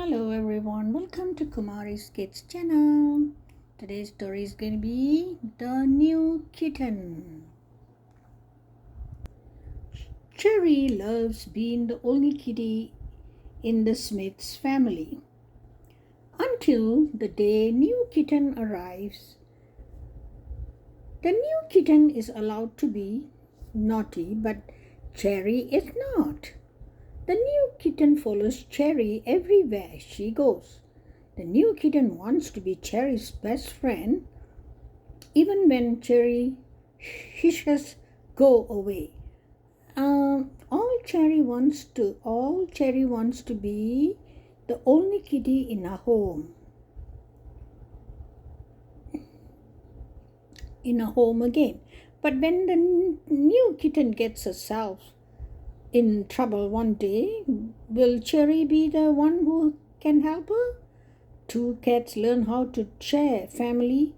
Hello everyone, welcome to Kumari's Kids channel. Today's story is going to be The New Kitten. Cherry loves being the only kitty in the Smiths family. Until the day New Kitten arrives. The new kitten is allowed to be naughty, but Cherry is not. The new kitten follows Cherry everywhere she goes. The new kitten wants to be Cherry's best friend, even when Cherry hisses, "Go away." All Cherry wants to be the only kitty in a home. Again. But when the new kitten gets herself in trouble one day, will Cherry be the one who can help her? Two cats learn how to share family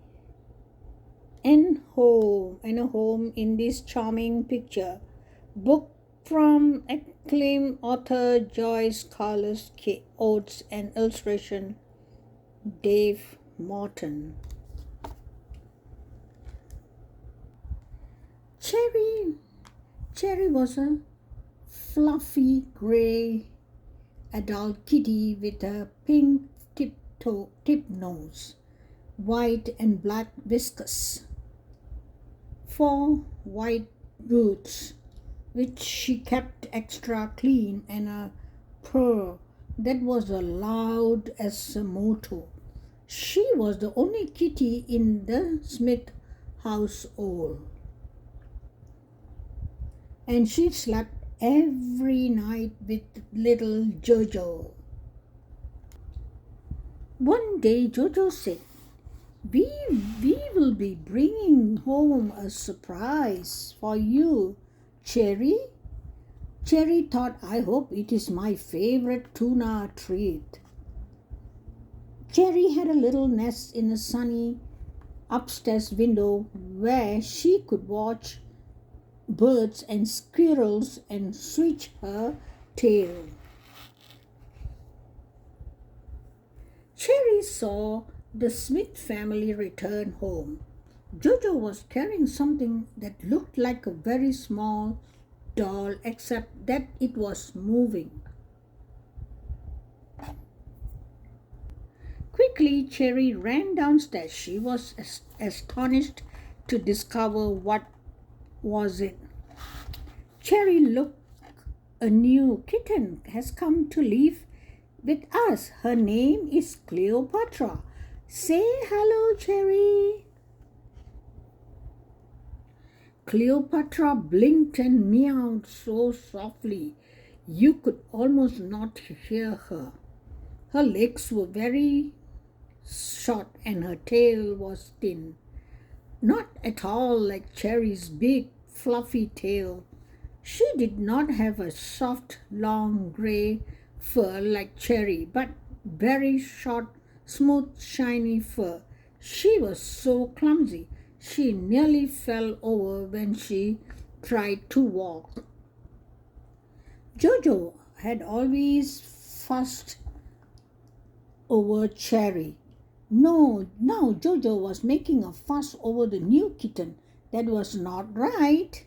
and a home in this charming picture book from acclaimed author Joyce Carlos K. Oates and illustration Dave Morton. Cherry was a fluffy gray adult kitty with a pink tip nose, white and black whiskers, 4 white roots, which she kept extra clean, and a purr that was as loud as a motor. She was the only kitty in the Smith household, and she slept every night with little Jojo. One day Jojo said, we will be bringing home a surprise for you, Cherry." Cherry thought, "I hope it is my favorite tuna treat." Cherry had a little nest in a sunny upstairs window where she could watch birds and squirrels and switch her tail. Cherry saw the Smith family return home. Jojo was carrying something that looked like a very small doll, except that it was moving. Quickly, Cherry ran downstairs. She was astonished to discover what was it. "Cherry, look, a new kitten has come to live with us. Her name is Cleopatra. Say hello, Cherry." Cleopatra blinked and meowed so softly you could almost not hear her. Her legs were very short and her tail was thin, not at all like Cherry's big fluffy tail. She did not have a soft, long gray fur like Cherry, but very short, smooth, shiny fur. She was so clumsy, she nearly fell over when she tried to walk. Jojo had always fussed over Cherry. No, now Jojo was making a fuss over the new kitten. That was not right.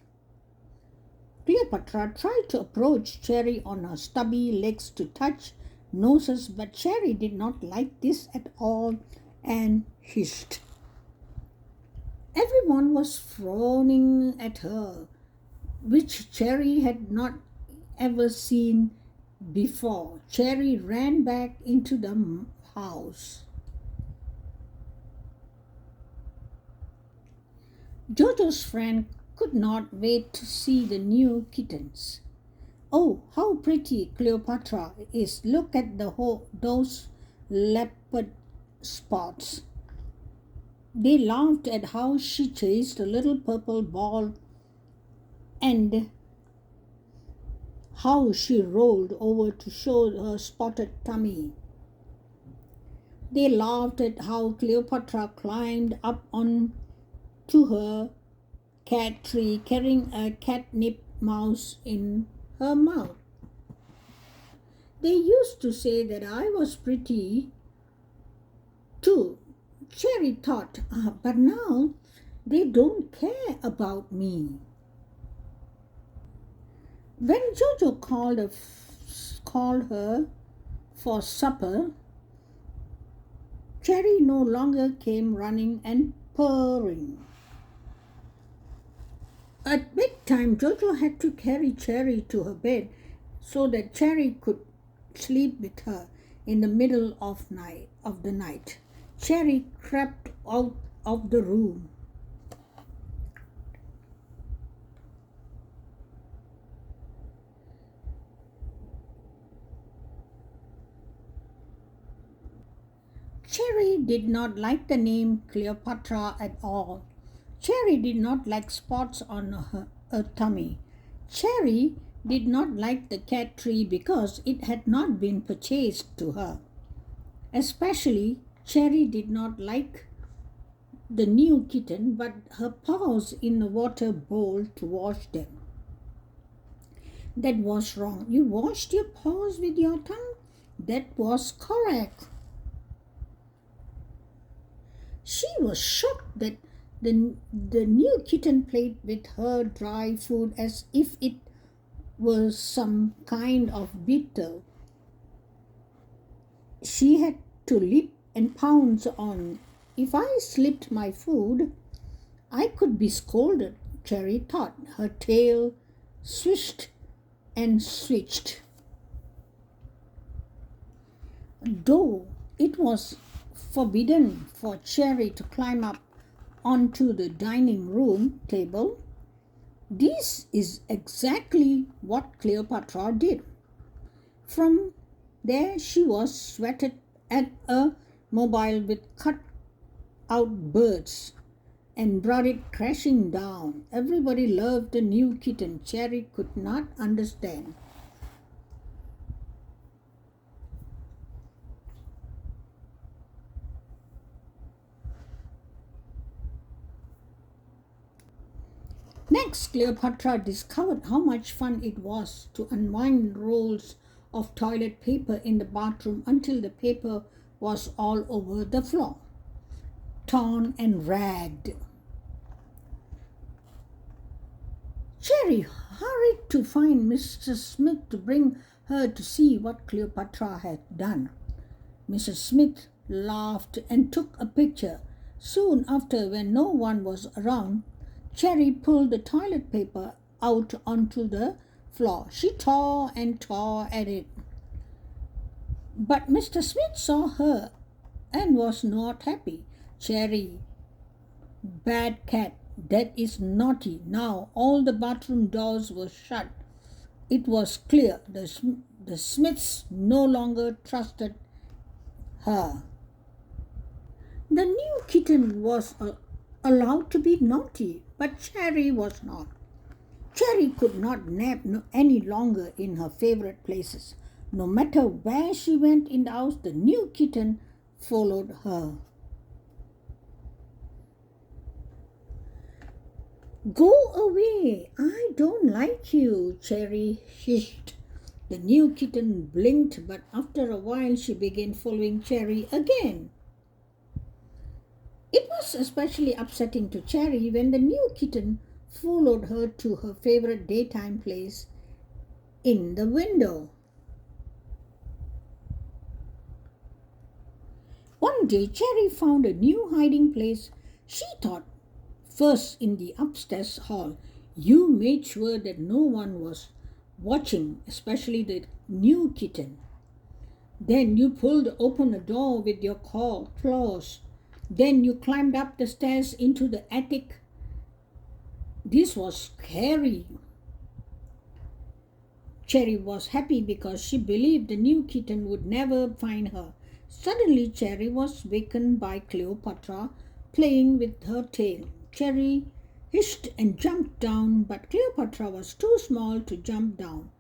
Cleopatra tried to approach Cherry on her stubby legs to touch noses, but Cherry did not like this at all and hissed. Everyone was frowning at her, which Cherry had not ever seen before. Cherry ran back into the house. Jojo's friend could not wait to see the new kittens. "Oh, how pretty Cleopatra is. Look at those leopard spots." They laughed at how she chased a little purple ball and how she rolled over to show her spotted tummy. They laughed at how Cleopatra climbed up onto her cat tree carrying a catnip mouse in her mouth. They used to say that I was pretty too, Cherry thought, but now they don't care about me. When Jojo called her for supper, Cherry no longer came running and purring. At bedtime, Jojo had to carry Cherry to her bed so that Cherry could sleep with her in the middle of the night. Cherry crept out of the room. Cherry did not like the name Cleopatra at all. Cherry did not like spots on her tummy. Cherry did not like the cat tree because it had not been purchased to her. Especially, Cherry did not like the new kitten, but her paws in the water bowl to wash them. That was wrong. You washed your paws with your tongue? That was correct. She was shocked that the new kitten played with her dry food as if it was some kind of beetle. She had to leap and pounce on. If I slipped my food, I could be scolded, Cherry thought. Her tail swished and switched. Though it was forbidden for Cherry to climb up onto the dining room table, this is exactly what Cleopatra did. From there she was sweated at a mobile with cut out birds and brought it crashing down. Everybody loved the new kitten. Cherry could not understand. Next, Cleopatra discovered how much fun it was to unwind rolls of toilet paper in the bathroom until the paper was all over the floor, torn and ragged. Cherry hurried to find Mr. Smith to bring her to see what Cleopatra had done. Mrs. Smith laughed and took a picture. Soon after, when no one was around, Cherry pulled the toilet paper out onto the floor. She tore and tore at it. But Mr. Smith saw her and was not happy. Cherry, bad cat, that is naughty. Now all the bathroom doors were shut. It was clear the Smiths no longer trusted her. The new kitten was allowed to be naughty, but Cherry was not. Cherry could not nap any longer in her favorite places. No matter where she went in the house, the new kitten followed her. Go away, I don't like you, Cherry hissed. The new kitten blinked, but after a while she began following Cherry again. It was especially upsetting to Cherry when the new kitten followed her to her favorite daytime place in the window. One day, Cherry found a new hiding place. She thought first in the upstairs hall. You made sure that no one was watching, especially the new kitten. Then you pulled open a door with your claws. Then you climbed up the stairs into the attic. This was scary. Cherry was happy because she believed the new kitten would never find her. Suddenly, Cherry was wakened by Cleopatra playing with her tail. Cherry hissed and jumped down, but Cleopatra was too small to jump down.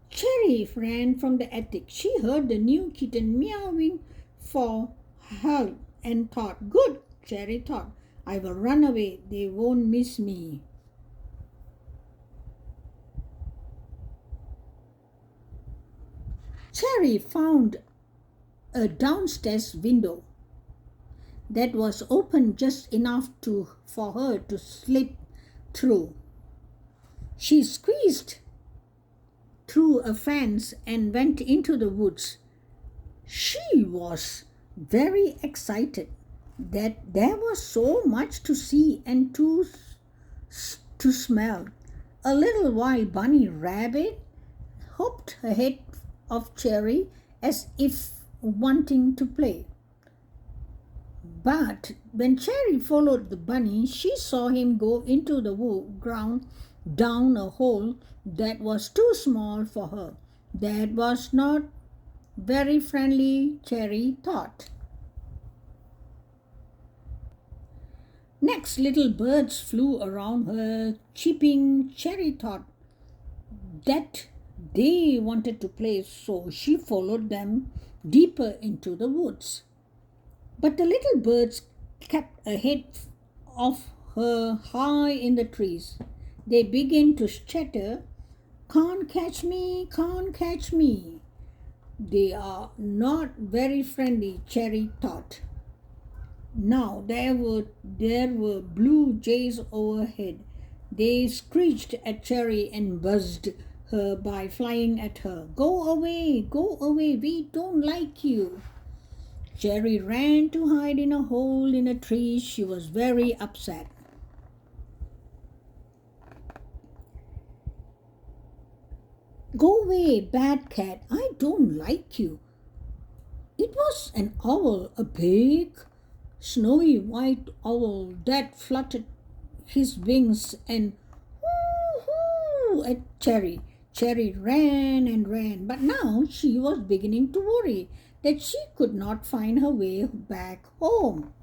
Cherry ran from the attic. She heard the new kitten meowing for help and thought, good, Cherry thought, I will run away. They won't miss me. Cherry found a downstairs window that was open just enough for her to slip through. She squeezed through a fence and went into the woods. She was very excited that there was so much to see and to smell. A little while Bunny Rabbit hopped ahead of Cherry as if wanting to play. But when Cherry followed the bunny, she saw him go into the ground down a hole that was too small for her. That was not very friendly, Cherry thought. Next, little birds flew around her, chirping. Cherry thought that they wanted to play, so she followed them deeper into the woods. But the little birds kept ahead of her high in the trees. They began to chatter, "Can't catch me, can't catch me." They are not very friendly, Cherry thought. Now there were blue jays overhead. They screeched at Cherry and buzzed her by flying at her. Go away, we don't like you." Cherry ran to hide in a hole in a tree. She was very upset. "Go away, bad cat, I don't like you." It was an owl, a big, snowy white owl that fluttered his wings and hoo at Cherry. Cherry ran and ran, but now she was beginning to worry that she could not find her way back home.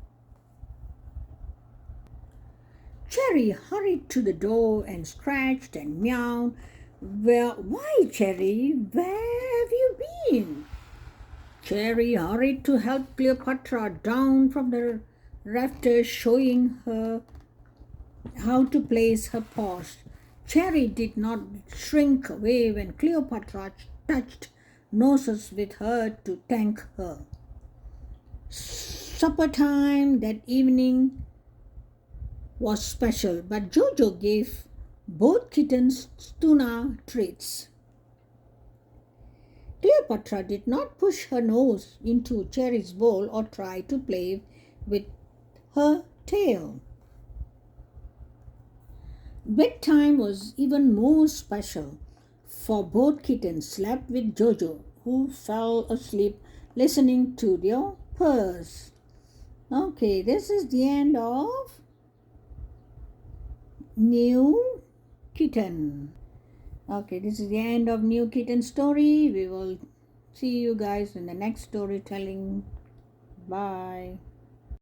Cherry hurried to the door and scratched and meowed. Why, Cherry, where have you been?" Cherry hurried to help Cleopatra down from the rafters, showing her how to place her paws. Cherry did not shrink away when Cleopatra touched noses with her to thank her. Supper time that evening was special, but Jojo gave both kittens tuna treats. Cleopatra did not push her nose into Cherry's bowl or try to play with her tail. Bedtime was even more special, for both kittens slept with Jojo, who fell asleep listening to their purrs. Okay, this is the end of New Kitten. Okay, this is the end of New Kitten story. We will see you guys in the next storytelling. Bye.